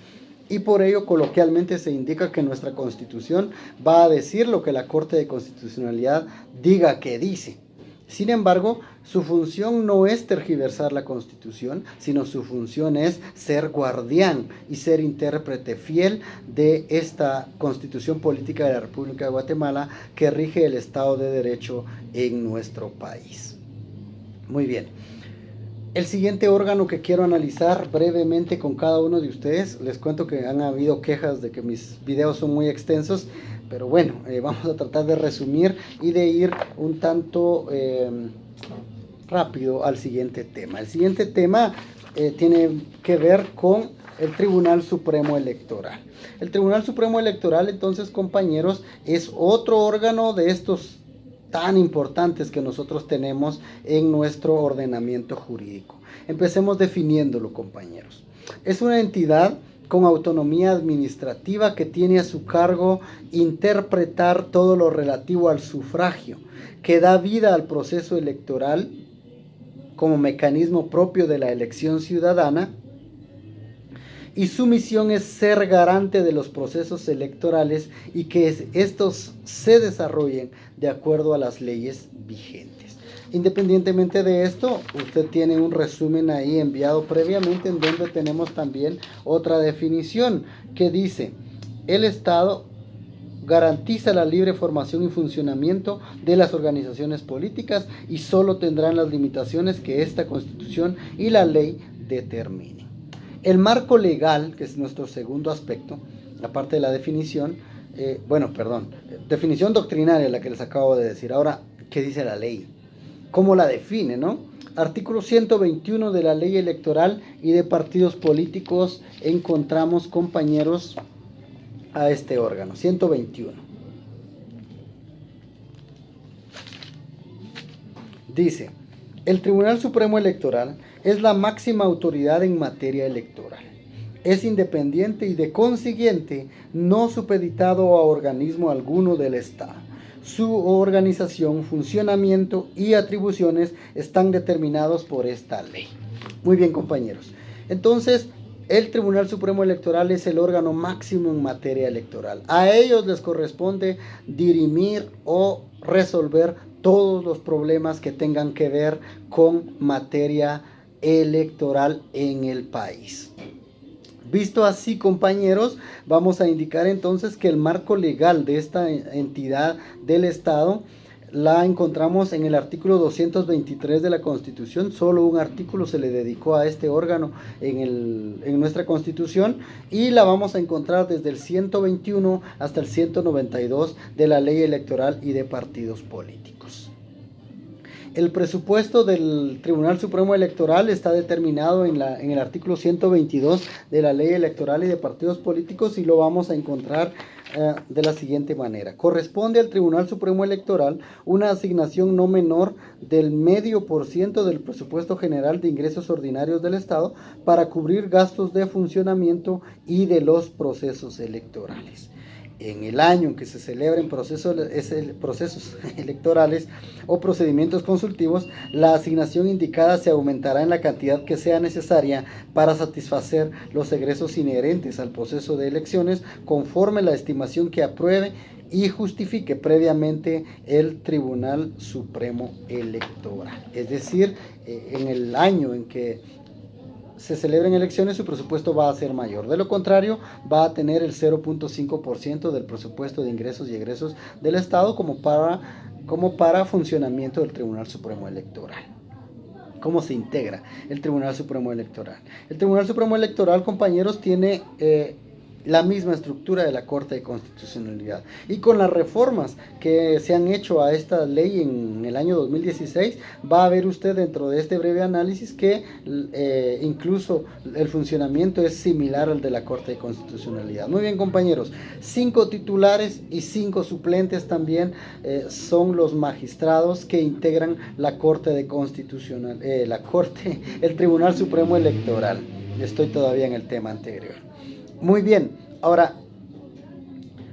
y por ello coloquialmente se indica que nuestra Constitución va a decir lo que la Corte de Constitucionalidad diga que dice. Sin embargo, su función no es tergiversar la Constitución, sino su función es ser guardián y ser intérprete fiel de esta Constitución Política de la República de Guatemala que rige el Estado de Derecho en nuestro país. Muy bien. El siguiente órgano que quiero analizar brevemente con cada uno de ustedes, les cuento que han habido quejas de que mis videos son muy extensos, pero bueno, vamos a tratar de resumir y de ir un tanto rápido al siguiente tema. El siguiente tema tiene que ver con el Tribunal Supremo Electoral. El Tribunal Supremo Electoral, entonces, compañeros, es otro órgano de estos tan importantes que nosotros tenemos en nuestro ordenamiento jurídico. Empecemos definiéndolo, compañeros. Es una entidad con autonomía administrativa que tiene a su cargo interpretar todo lo relativo al sufragio, que da vida al proceso electoral como mecanismo propio de la elección ciudadana, y su misión es ser garante de los procesos electorales y que estos se desarrollen de acuerdo a las leyes vigentes. Independientemente de esto, usted tiene un resumen ahí enviado previamente en donde tenemos también otra definición que dice: el Estado garantiza la libre formación y funcionamiento de las organizaciones políticas y solo tendrán las limitaciones que esta Constitución y la ley determinen. El marco legal, que es nuestro segundo aspecto, aparte de la definición, definición doctrinaria, la que les acabo de decir. Ahora, ¿qué dice la ley? cómo la define, ¿no? Artículo 121 de la ley electoral y de partidos políticos encontramos, compañeros, a este órgano, 121. Dice, el Tribunal Supremo Electoral es la máxima autoridad en materia electoral. Es independiente y de consiguiente no supeditado a organismo alguno del Estado. Su organización, funcionamiento y atribuciones están determinados por esta ley. Muy bien, compañeros. Entonces, el Tribunal Supremo Electoral es el órgano máximo en materia electoral. A ellos les corresponde dirimir o resolver todos los problemas que tengan que ver con materia electoral en el país. Visto así, compañeros, vamos a indicar entonces que el marco legal de esta entidad del Estado la encontramos en el artículo 223 de la Constitución. Solo un artículo se le dedicó a este órgano en nuestra Constitución, y la vamos a encontrar desde el 121 hasta el 192 de la Ley Electoral y de Partidos Políticos. El presupuesto del Tribunal Supremo Electoral está determinado en el artículo 122 de la Ley Electoral y de Partidos Políticos, y lo vamos a encontrar de la siguiente manera. Corresponde al Tribunal Supremo Electoral una asignación no menor del 0,5% del presupuesto general de ingresos ordinarios del Estado para cubrir gastos de funcionamiento y de los procesos electorales. En el año en que se celebren procesos electorales o procedimientos consultivos, la asignación indicada se aumentará en la cantidad que sea necesaria para satisfacer los egresos inherentes al proceso de elecciones, conforme la estimación que apruebe y justifique previamente el Tribunal Supremo Electoral. Es decir, en el año en que se celebren elecciones, su presupuesto va a ser mayor. De lo contrario, va a tener el 0,5% del presupuesto de ingresos y egresos del Estado como para funcionamiento del Tribunal Supremo Electoral. ¿Cómo se integra el Tribunal Supremo Electoral? El Tribunal Supremo Electoral, compañeros, tiene la misma estructura de la Corte de Constitucionalidad, y con las reformas que se han hecho a esta ley en el año 2016, va a ver usted dentro de este breve análisis que incluso el funcionamiento es similar al de la Corte de Constitucionalidad. Muy bien, compañeros, 5 titulares y 5 suplentes también son los magistrados que integran la Corte de el Tribunal Supremo Electoral. Estoy todavía en el tema anterior. Muy bien, ahora,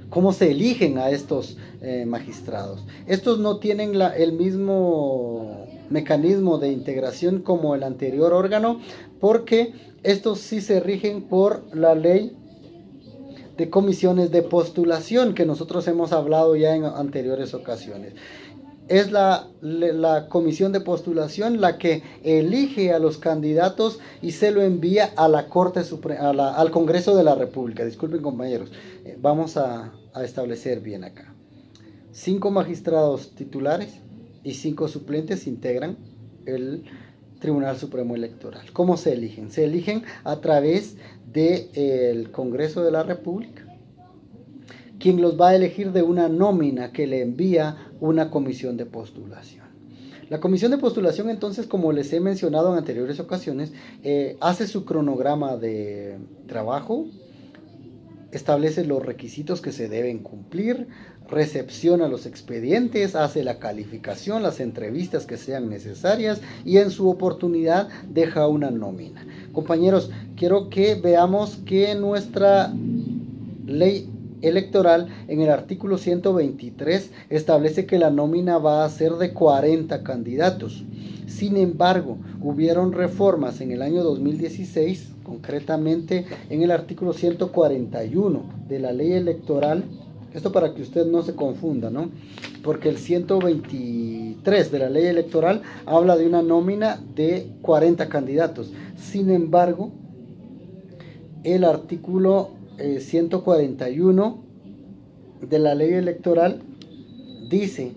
¿cómo se eligen a estos magistrados? Estos no tienen el mismo mecanismo de integración como el anterior órgano, porque estos sí se rigen por la ley de comisiones de postulación, que nosotros hemos hablado ya en anteriores ocasiones. Es la comisión de postulación la que elige a los candidatos y se lo envía a la Corte Suprema, al Congreso de la República. Disculpen, compañeros, vamos a establecer bien acá. 5 magistrados titulares y 5 suplentes integran el Tribunal Supremo Electoral. ¿Cómo se eligen? Se eligen a través del Congreso de la República, quien los va a elegir de una nómina que le envía una comisión de postulación. La comisión de postulación, entonces, como les he mencionado en anteriores ocasiones, hace su cronograma de trabajo, establece los requisitos que se deben cumplir, recepciona los expedientes, hace la calificación, las entrevistas que sean necesarias, y en su oportunidad deja una nómina. Compañeros, quiero que veamos que nuestra ley electoral en el artículo 123 establece que la nómina va a ser de 40 candidatos. Sin embargo, hubieron reformas en el año 2016, concretamente en el artículo 141 de la ley electoral. Esto para que usted no se confunda, ¿no? Porque el 123 de la ley electoral habla de una nómina de 40 candidatos. Sin embargo, el artículo 141 de la ley electoral dice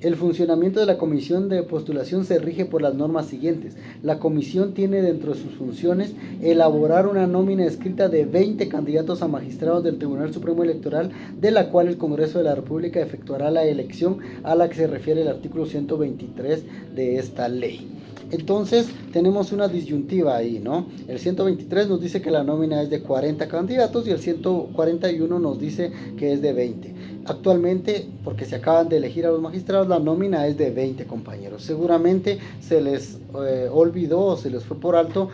El funcionamiento de la comisión de postulación se rige por las normas siguientes. La comisión tiene dentro de sus funciones elaborar una nómina escrita de 20 candidatos a magistrados del Tribunal Supremo Electoral, de la cual el Congreso de la República efectuará la elección a la que se refiere el artículo 123 de esta ley. Entonces tenemos una disyuntiva ahí, ¿no? El 123 nos dice que la nómina es de 40 candidatos y el 141 nos dice que es de 20. Actualmente, porque se acaban de elegir a los magistrados, la nómina es de 20 compañeros. Seguramente se les olvidó o se les fue por alto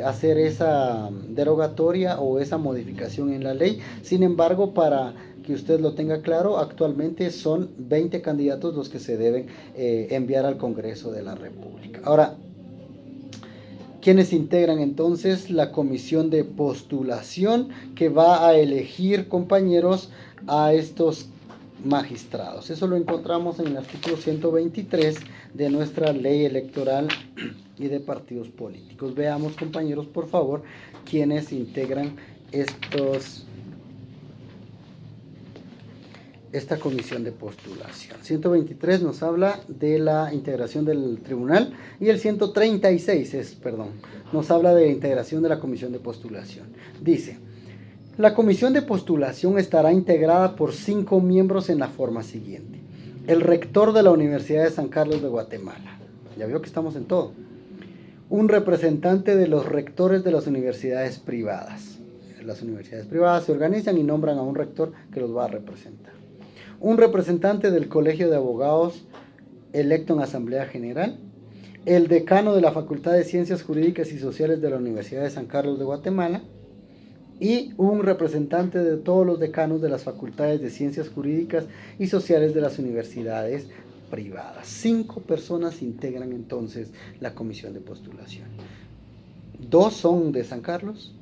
hacer esa derogatoria o esa modificación en la ley. Sin embargo, para que usted lo tenga claro, actualmente son 20 candidatos los que se deben enviar al Congreso de la República. Ahora, ¿quiénes integran entonces la comisión de postulación que va a elegir, compañeros, a estos magistrados? Eso lo encontramos en el artículo 123 de nuestra ley electoral y de partidos políticos. Veamos, compañeros, por favor, quiénes integran esta comisión de postulación. 123 nos habla de la integración del tribunal y el 136 nos habla de la integración de la comisión de postulación. Dice: la comisión de postulación estará integrada por 5 miembros en la forma siguiente. El rector de la Universidad de San Carlos de Guatemala. Ya veo que estamos en todo. Un representante de los rectores de las universidades privadas. Las universidades privadas se organizan y nombran a un rector que los va a representar. Un representante del Colegio de Abogados electo en Asamblea General, el decano de la Facultad de Ciencias Jurídicas y Sociales de la Universidad de San Carlos de Guatemala y un representante de todos los decanos de las Facultades de Ciencias Jurídicas y Sociales de las universidades privadas. 5 personas integran entonces la comisión de postulación. 2 son de San Carlos,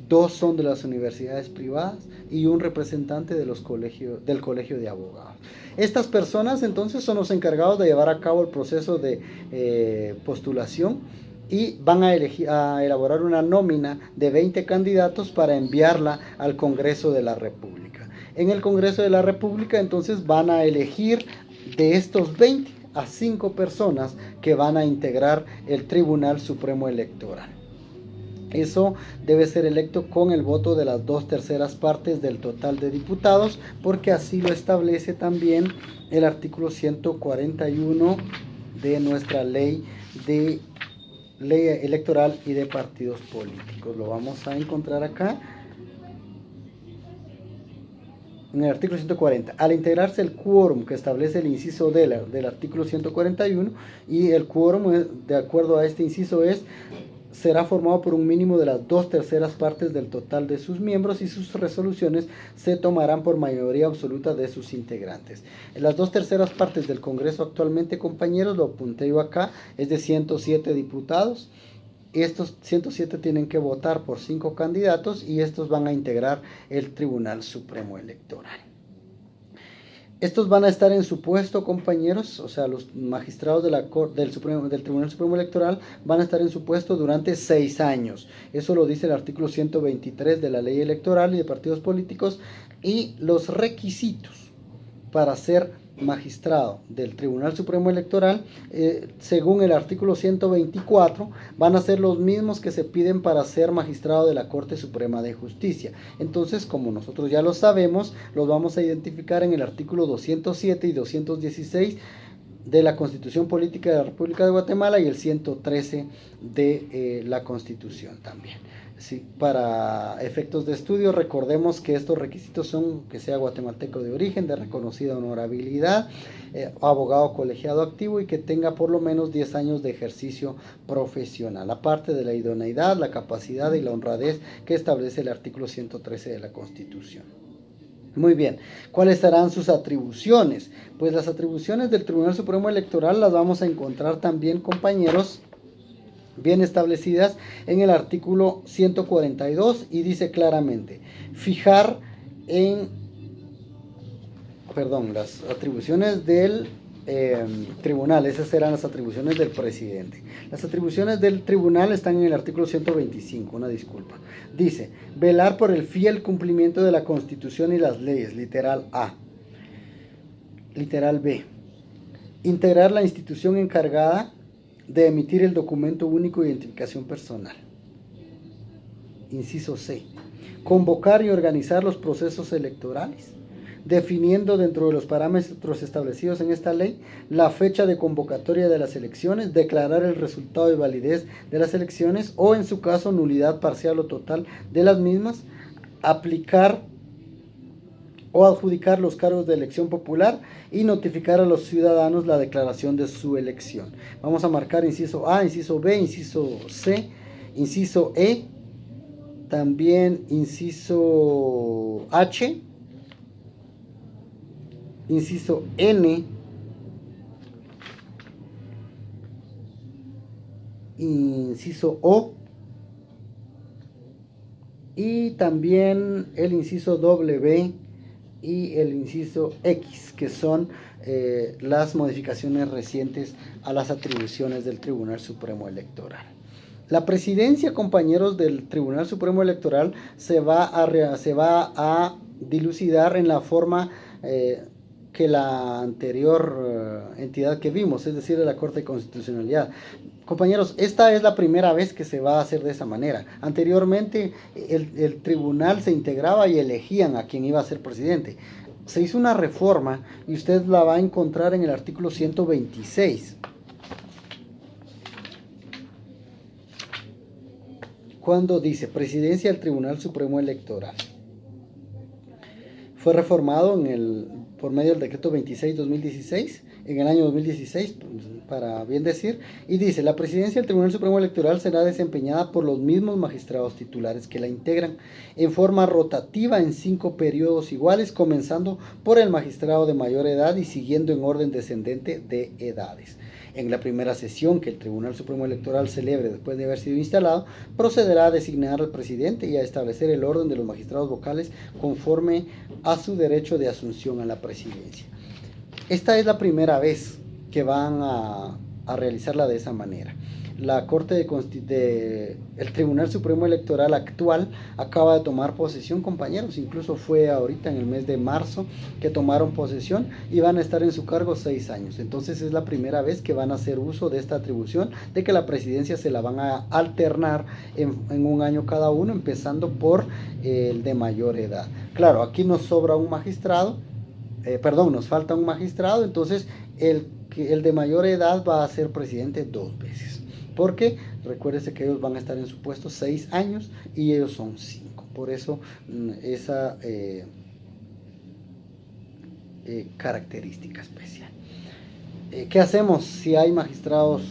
2 son de las universidades privadas y un representante de del colegio de abogados. Estas personas entonces son los encargados de llevar a cabo el proceso de postulación y van a elaborar una nómina de 20 candidatos para enviarla al Congreso de la República. En el Congreso de la República entonces van a elegir de estos 20 a 5 personas que van a integrar el Tribunal Supremo Electoral. Eso debe ser electo con el voto de las 2/3 partes del total de diputados, porque así lo establece también el artículo 141 de nuestra ley electoral y de partidos políticos. Lo vamos a encontrar acá en el artículo 140. Al integrarse el quórum que establece el inciso del artículo 141, y el quórum, de acuerdo a este inciso, será formado por un mínimo de las 2/3 partes del total de sus miembros y sus resoluciones se tomarán por mayoría absoluta de sus integrantes. Las 2/3 partes del Congreso actualmente, compañeros, lo apunté yo acá, es de 107 diputados. Estos 107 tienen que votar por 5 candidatos y estos van a integrar el Tribunal Supremo Electoral. Estos van a estar en su puesto, compañeros, o sea, los magistrados del Tribunal Supremo Electoral van a estar en su puesto durante 6 años. Eso lo dice el artículo 123 de la Ley Electoral y de Partidos Políticos. Y los requisitos para ser magistrado del Tribunal Supremo Electoral, según el artículo 124, van a ser los mismos que se piden para ser magistrado de la Corte Suprema de Justicia. Entonces, como nosotros ya lo sabemos, los vamos a identificar en el artículo 207 y 216 de la Constitución Política de la República de Guatemala y el 113 de la Constitución también. Sí, para efectos de estudio, recordemos que estos requisitos son que sea guatemalteco de origen, de reconocida honorabilidad, abogado colegiado activo y que tenga por lo menos 10 años de ejercicio profesional, aparte de la idoneidad, la capacidad y la honradez que establece el artículo 113 de la Constitución. Muy bien, ¿cuáles serán sus atribuciones? Pues las atribuciones del Tribunal Supremo Electoral las vamos a encontrar también, compañeros, bien establecidas en el artículo 142 y dice claramente, las atribuciones del tribunal, esas serán las atribuciones del presidente. Las atribuciones del tribunal están en el artículo 125, una disculpa. Dice, velar por el fiel cumplimiento de la Constitución y las leyes, literal A. Literal B. Integrar la institución encargada de emitir el documento único de identificación personal. Inciso C. Convocar y organizar los procesos electorales, definiendo dentro de los parámetros establecidos en esta ley la fecha de convocatoria de las elecciones, declarar el resultado de validez de las elecciones o en su caso nulidad parcial o total de las mismas, aplicar o adjudicar los cargos de elección popular y notificar a los ciudadanos la declaración de su elección. Vamos a marcar inciso A, inciso B, inciso C, inciso E, también inciso H, inciso N, inciso O y también el inciso W y el inciso X, que son las modificaciones recientes a las atribuciones del Tribunal Supremo Electoral. La presidencia, compañeros, del Tribunal Supremo Electoral se va a dilucidar en la forma que la anterior entidad que vimos, es decir, de la Corte de Constitucionalidad. Compañeros, esta es la primera vez que se va a hacer de esa manera. Anteriormente el tribunal se integraba y elegían a quien iba a ser presidente. Se hizo una reforma y usted la va a encontrar en el artículo 126. Cuando dice presidencia del Tribunal Supremo Electoral. Fue reformado por medio del decreto 26/2016, en el año 2016, para bien decir, y dice, la presidencia del Tribunal Supremo Electoral será desempeñada por los mismos magistrados titulares que la integran, en forma rotativa en 5 periodos iguales, comenzando por el magistrado de mayor edad y siguiendo en orden descendente de edades. En la primera sesión que el Tribunal Supremo Electoral celebre después de haber sido instalado, procederá a designar al presidente y a establecer el orden de los magistrados vocales conforme a su derecho de asunción a la presidencia. Esta es la primera vez que van a realizarla de esa manera. La el Tribunal Supremo Electoral actual acaba de tomar posesión, compañeros, incluso fue ahorita en el mes de marzo que tomaron posesión y van a estar en su cargo 6 años. Entonces es la primera vez que van a hacer uso de esta atribución, de que la presidencia se la van a alternar en un año cada uno, empezando por el de mayor edad. Claro, aquí nos sobra un magistrado, nos falta un magistrado, entonces el de mayor edad va a ser presidente 2 veces. Porque recuérdese que ellos van a estar en su puesto 6 años y ellos son 5. Por eso esa característica especial. ¿Qué hacemos si hay magistrados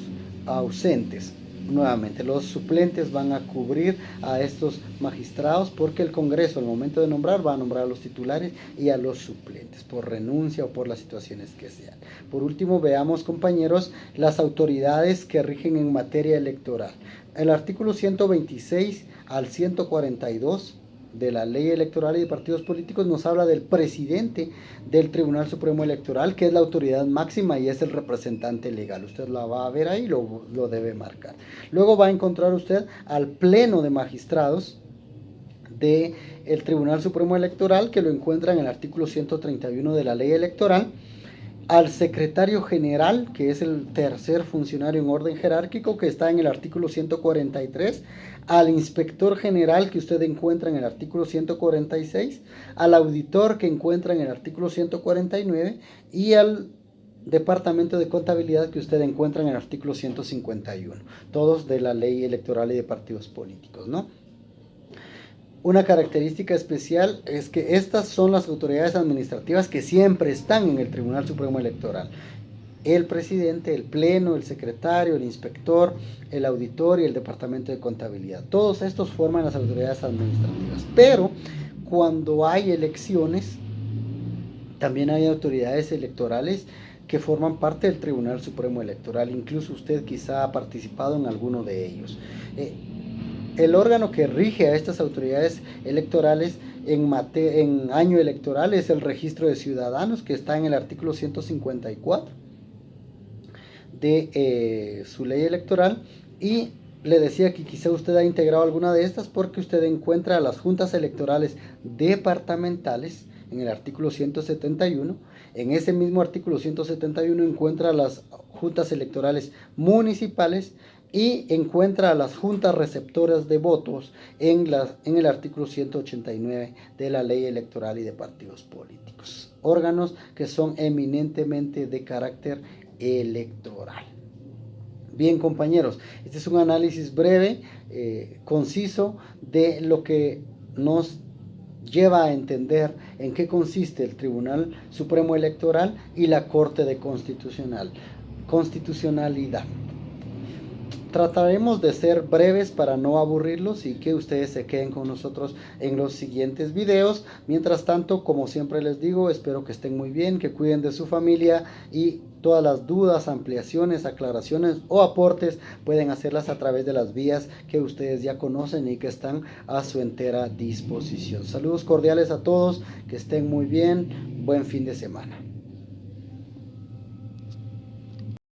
ausentes? Nuevamente, los suplentes van a cubrir a estos magistrados porque el Congreso, al momento de nombrar, va a nombrar a los titulares y a los suplentes por renuncia o por las situaciones que sean. Por último, veamos, compañeros, las autoridades que rigen en materia electoral. El artículo 126 al 142 de la Ley Electoral y de Partidos Políticos nos habla del presidente del Tribunal Supremo Electoral, que es la autoridad máxima y es el representante legal. Usted la va a ver ahí, lo debe marcar. Luego va a encontrar usted al pleno de magistrados del Tribunal Supremo Electoral, que lo encuentra en el artículo 131 de la Ley Electoral, al secretario general, que es el tercer funcionario en orden jerárquico, que está en el artículo 143, al inspector general, que usted encuentra en el artículo 146, al auditor, que encuentra en el artículo 149, y al departamento de contabilidad, que usted encuentra en el artículo 151, todos de la Ley Electoral y de Partidos Políticos, ¿no? Una característica especial es que estas son las autoridades administrativas que siempre están en el Tribunal Supremo Electoral. El presidente, el pleno, el secretario, el inspector, el auditor y el departamento de contabilidad. Todos estos forman las autoridades administrativas. Pero cuando hay elecciones, también hay autoridades electorales que forman parte del Tribunal Supremo Electoral. Incluso usted quizá ha participado en alguno de ellos. El órgano que rige a estas autoridades electorales en año electoral es el Registro de Ciudadanos, que está en el artículo 154 de su ley electoral, y le decía que quizá usted ha integrado alguna de estas porque usted encuentra a las juntas electorales departamentales en el artículo 171. En ese mismo artículo 171 encuentra las juntas electorales municipales y encuentra a las juntas receptoras de votos en el artículo 189 de la Ley Electoral y de Partidos Políticos. Órganos que son eminentemente de carácter electoral. Bien, compañeros, este es un análisis breve, conciso, de lo que nos lleva a entender en qué consiste el Tribunal Supremo Electoral y la Corte de Constitucionalidad. Trataremos de ser breves para no aburrirlos y que ustedes se queden con nosotros en los siguientes videos. Mientras tanto, como siempre les digo, espero que estén muy bien, que cuiden de su familia y todas las dudas, ampliaciones, aclaraciones o aportes pueden hacerlas a través de las vías que ustedes ya conocen y que están a su entera disposición. Saludos cordiales a todos, que estén muy bien, buen fin de semana.